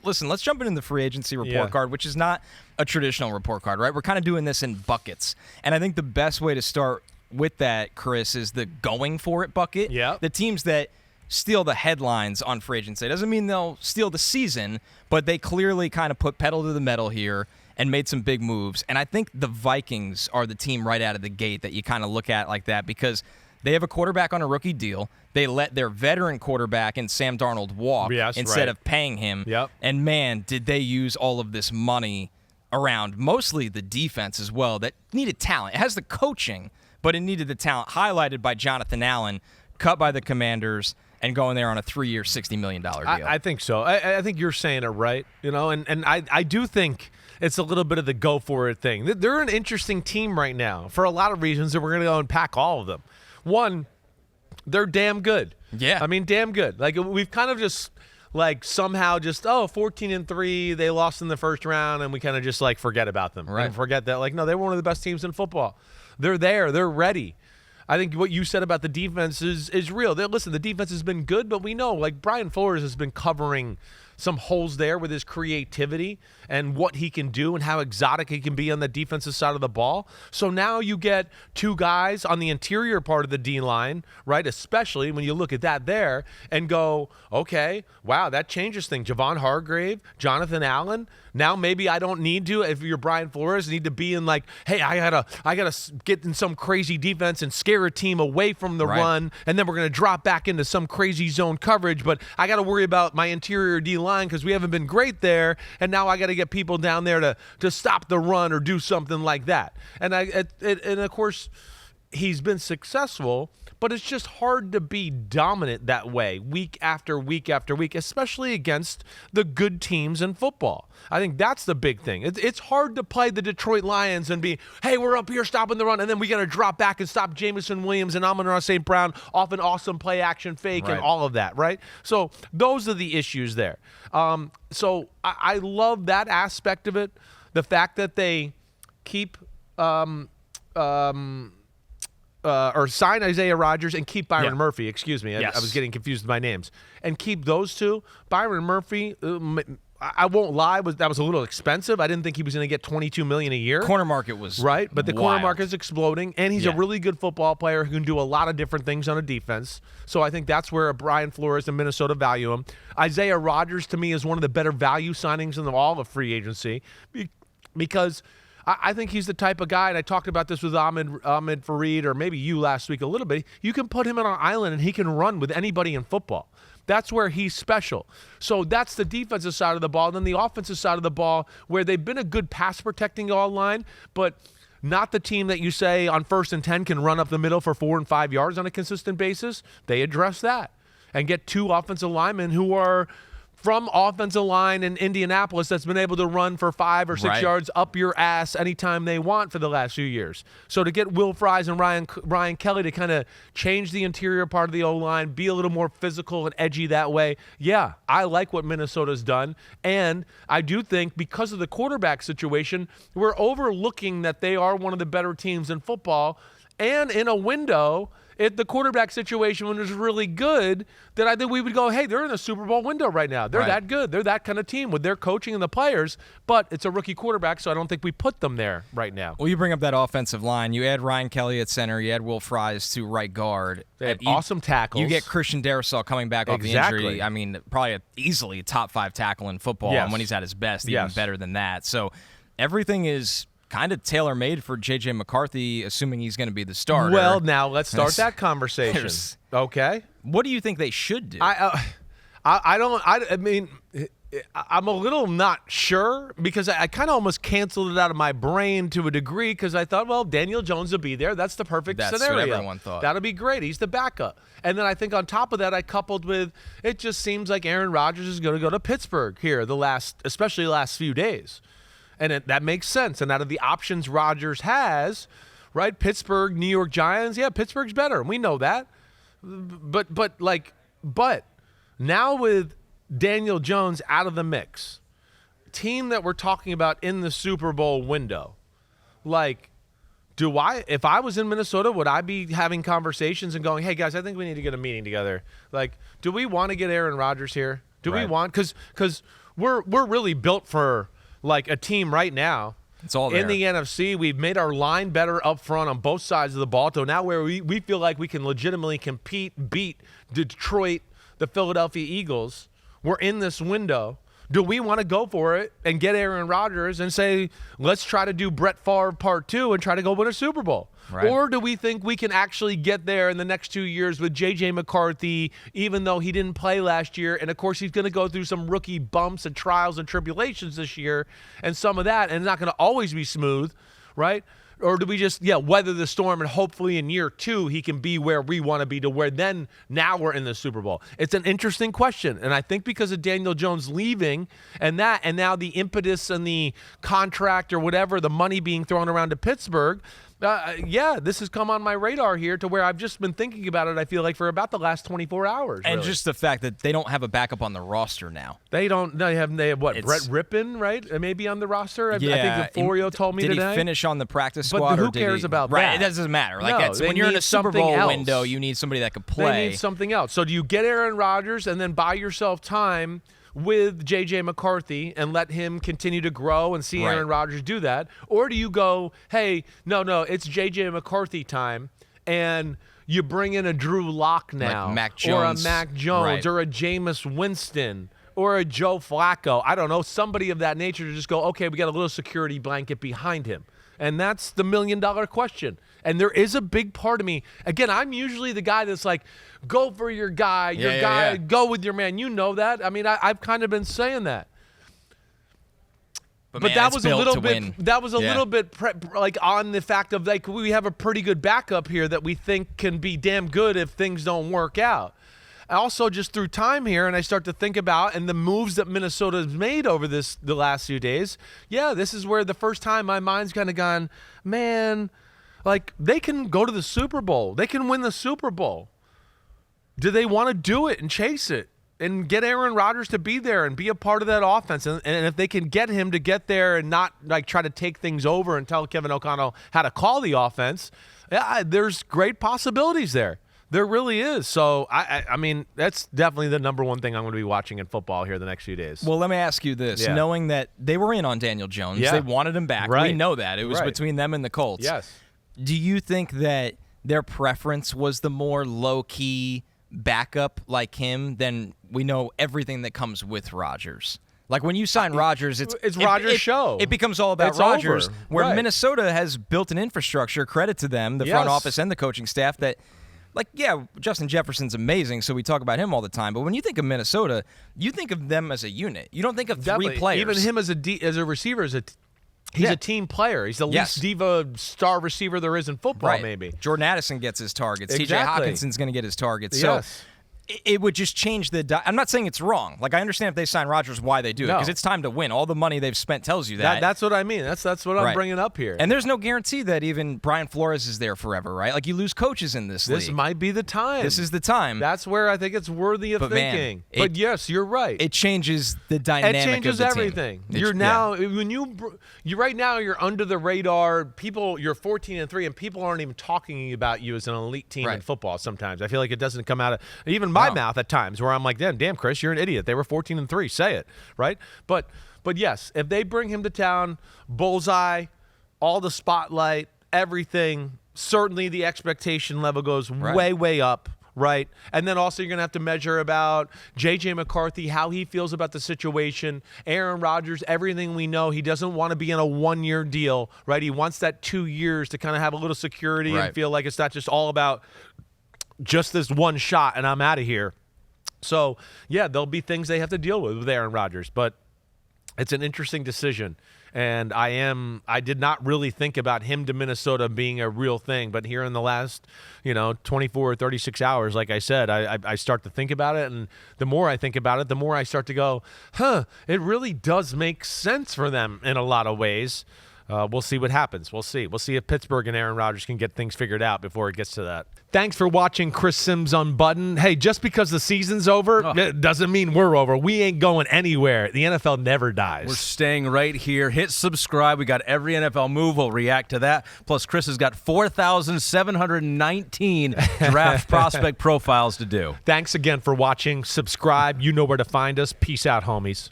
listen, let's jump into the free agency report card, which is not a traditional report card, right? We're kind of doing this in buckets. And I think the best way to start with that, Chris, is the going for it bucket. Yeah. The teams that steal the headlines on free agency. It doesn't mean they'll steal the season, but they clearly kind of put pedal to the metal here and made some big moves. And I think the Vikings are the team right out of the gate that you kind of look at like that, because they have a quarterback on a rookie deal. They let their veteran quarterback in Sam Darnold walk instead of paying him. Yep. And, man, did they use all of this money around mostly the defense as well that needed talent. It has the coaching, but it needed the talent, highlighted by Jonathan Allen, cut by the Commanders, and going there on a 3-year, $60 million deal. I think so. I think you're saying it right, and I do think it's a little bit of the go for it thing. They're an interesting team right now for a lot of reasons, and we're going to go unpack all of them. One, they're damn good. Yeah. I mean, damn good. Like, we've kind of just, like, somehow just, 14-3, they lost in the first round, and we kind of just, like, forget about them. Right. And forget that. Like, no, they were one of the best teams in football. They're there. They're ready. I think what you said about the defense is real. Listen, the defense has been good, but we know, like, Brian Flores has been covering some holes there with his creativity and what he can do and how exotic he can be on the defensive side of the ball. So now you get two guys on the interior part of the D-line, right, especially when you look at that there and go, okay, wow, that changes things. Javon Hargrave, Jonathan Allen. Now maybe I don't need to, if you're Brian Flores, need to be in like, hey, I gotta get in some crazy defense and scare a team away from the run, and then we're going to drop back into some crazy zone coverage, but I got to worry about my interior D-line because we haven't been great there, and now I got to get people down there to stop the run or do something like that. And of course, he's been successful, but it's just hard to be dominant that way week after week after week, especially against the good teams in football. I think that's the big thing. It's hard to play the Detroit Lions and be, hey, we're up here stopping the run, and then we got to drop back and stop Jameson Williams and Amon-Ra St. Brown off an awesome play action fake and all of that, right? So those are the issues there. So I love that aspect of it, the fact that they keep or sign Isaiah Rodgers and keep Byron Murphy. Excuse me. I was getting confused with my names. And keep those two. Byron Murphy, I won't lie, that was a little expensive. I didn't think he was going to get $22 million a year. Corner market was right, but the corner wild. market is exploding, and he's a really good football player who can do a lot of different things on a defense. So I think that's where Brian Flores and Minnesota value him. Isaiah Rodgers, to me, is one of the better value signings in all of free agency because I think he's the type of guy, and I talked about this with Ahmed Fareed, or maybe you last week a little bit. You can put him on an island, and he can run with anybody in football. That's where he's special. So that's the defensive side of the ball. Then the offensive side of the ball, where they've been a good pass-protecting all-line, but not the team that you say on 1st and 10 can run up the middle for 4 and 5 yards on a consistent basis. They address that and get two offensive linemen who are from offensive line in Indianapolis that's been able to run for 5 or 6 yards up your ass anytime they want for the last few years. So to get Will Fries and Ryan Kelly to kind of change the interior part of the O-line, be a little more physical and edgy that way, yeah, I like what Minnesota's done. And I do think because of the quarterback situation, we're overlooking that they are one of the better teams in football. And in a window, if the quarterback situation was really good, then I think we would go, hey, they're in a Super Bowl window right now. They're that good. They're that kind of team with their coaching and the players, but it's a rookie quarterback, so I don't think we put them there right now. Well, you bring up that offensive line. You add Ryan Kelly at center. You add Will Fries to right guard. They had awesome tackles. You get Christian Darrisaw coming back off the injury. I mean, probably easily a top 5 tackle in football, and when he's at his best, even better than that. So everything is kind of tailor-made for J.J. McCarthy, assuming he's going to be the starter. Well, now let's start that conversation. Okay. What do you think they should do? I mean, I'm a little not sure because I kind of almost canceled it out of my brain to a degree because I thought, well, Daniel Jones will be there. That's the perfect scenario. That's what everyone thought. That'll be great. He's the backup. And then I think on top of that, I coupled with it just seems like Aaron Rodgers is going to go to Pittsburgh here especially the last few days. And that makes sense. And out of the options Rodgers has, right, Pittsburgh, New York Giants, Pittsburgh's better. We know that. But now with Daniel Jones out of the mix, team that we're talking about in the Super Bowl window, like, if I was in Minnesota, would I be having conversations and going, hey, guys, I think we need to get a meeting together? Like, do we want to get Aaron Rodgers here? Do we want – because we're really built for like a team right now. It's all there. In the NFC, we've made our line better up front on both sides of the ball. So now where we feel like we can legitimately compete, beat Detroit, the Philadelphia Eagles. We're in this window. Do we want to go for it and get Aaron Rodgers and say, let's try to do Brett Favre Part 2 and try to go win a Super Bowl? Right. Or do we think we can actually get there in the next 2 years with J.J. McCarthy, even though he didn't play last year? And, of course, he's going to go through some rookie bumps and trials and tribulations this year and some of that, and it's not going to always be smooth, right? Or do we just, weather the storm and hopefully in year 2 he can be where we want to be to where then now we're in the Super Bowl? It's an interesting question. And I think because of Daniel Jones leaving and now the impetus and the contract or whatever, the money being thrown around to Pittsburgh, this has come on my radar here to where I've just been thinking about it, I feel like, for about the last 24 hours. And really. just the fact that they don't have a backup on the roster now. They have what? Brett Rippon, right? Maybe on the roster? I think that Florio told me today. Did he finish on the practice squad? But who or cares about that? Right, it doesn't matter. Like No, when you're in a Super Bowl else. window, you need somebody that could play. They need something else. So do you get Aaron Rodgers and then buy yourself time with J.J. McCarthy and let him continue to grow and see Aaron Rodgers do that? Or do you go, hey, no, it's J.J. McCarthy time, and you bring in a Drew Lock now, like Mac Jones. or a Mac Jones, or a Jameis Winston, or a Joe Flacco, I don't know, somebody of that nature to just go, okay, we got a little security blanket behind him. And that's the $1 million question. And there is a big part of me. Again, I'm usually the guy that's like, go for your guy, go with your man. You know that. I mean, I've kind of been saying that. But man, that was a little bit. Win. That was a little bit like on the fact of like we have a pretty good backup here that we think can be damn good if things don't work out. Also, just through time here, and I start to think about and the moves that Minnesota has made over the last few days. Yeah, this is where the first time my mind's kind of gone, man, like they can go to the Super Bowl. They can win the Super Bowl. Do they want to do it and chase it and get Aaron Rodgers to be there and be a part of that offense? And if they can get him to get there and not like try to take things over and tell Kevin O'Connell how to call the offense, there's great possibilities there. There really is. So, I mean, that's definitely the number one thing I'm going to be watching in football here the next few days. Well, let me ask you this. Yeah. Knowing that they were in on Daniel Jones, they wanted him back. Right. We know that. It was between them and the Colts. Yes. Do you think that their preference was the more low-key backup like him than we know everything that comes with Rodgers? Like when you sign Rodgers, it's Rodgers' show. It becomes all about It's Rodgers. over. Where Right. Minnesota has built an infrastructure, credit to them, the front office and the coaching staff, that – like, yeah, Justin Jefferson's amazing, so we talk about him all the time. But when you think of Minnesota, you think of them as a unit. You don't think of three players. Even him as a receiver, he's a team player. He's the least diva star receiver there is in football, maybe. Jordan Addison gets his targets. Exactly. TJ Hawkinson's going to get his targets. Yes. So it would just change the I'm not saying it's wrong. Like, I understand if they sign Rodgers why they do it, because it's time to win. All the money they've spent tells you that. That's what I mean. That's what I'm bringing up here. And there's no guarantee that even Brian Flores is there forever, right? Like, you lose coaches in this league. This might be the time. This is the time. That's where I think it's worthy of thinking. Man, but yes, you're right. It changes the dynamic. It changes of the everything. Team. You're now when you right now you're under the radar. People, you're 14-3, and people aren't even talking about you as an elite team in football. Sometimes I feel like it doesn't come out of even my mouth at times, where I'm like, damn, Chris, you're an idiot. They were 14-3. Say it, right? But yes, if they bring him to town, bullseye, all the spotlight, everything, certainly the expectation level goes way up. Right. And then also you're going to have to measure about J.J. McCarthy, how he feels about the situation. Aaron Rodgers, everything we know, he doesn't want to be in a one-year deal, right? He wants that 2 years to kind of have a little security and feel like it's not just all about just this one shot and I'm out of here. So, yeah, there'll be things they have to deal with Aaron Rodgers, but it's an interesting decision. And I did not really think about him to Minnesota being a real thing, but here in the last, 24 or 36 hours, like I said, I start to think about it, and the more I think about it, the more I start to go, it really does make sense for them in a lot of ways. We'll see what happens. We'll see. We'll see if Pittsburgh and Aaron Rodgers can get things figured out before it gets to that. Thanks for watching Chris Simms Unbuttoned. Hey, just because the season's over, it doesn't mean we're over. We ain't going anywhere. The NFL never dies. We're staying right here. Hit subscribe. We got every NFL move. We'll react to that. Plus, Chris has got 4,719 draft prospect profiles to do. Thanks again for watching. Subscribe. You know where to find us. Peace out, homies.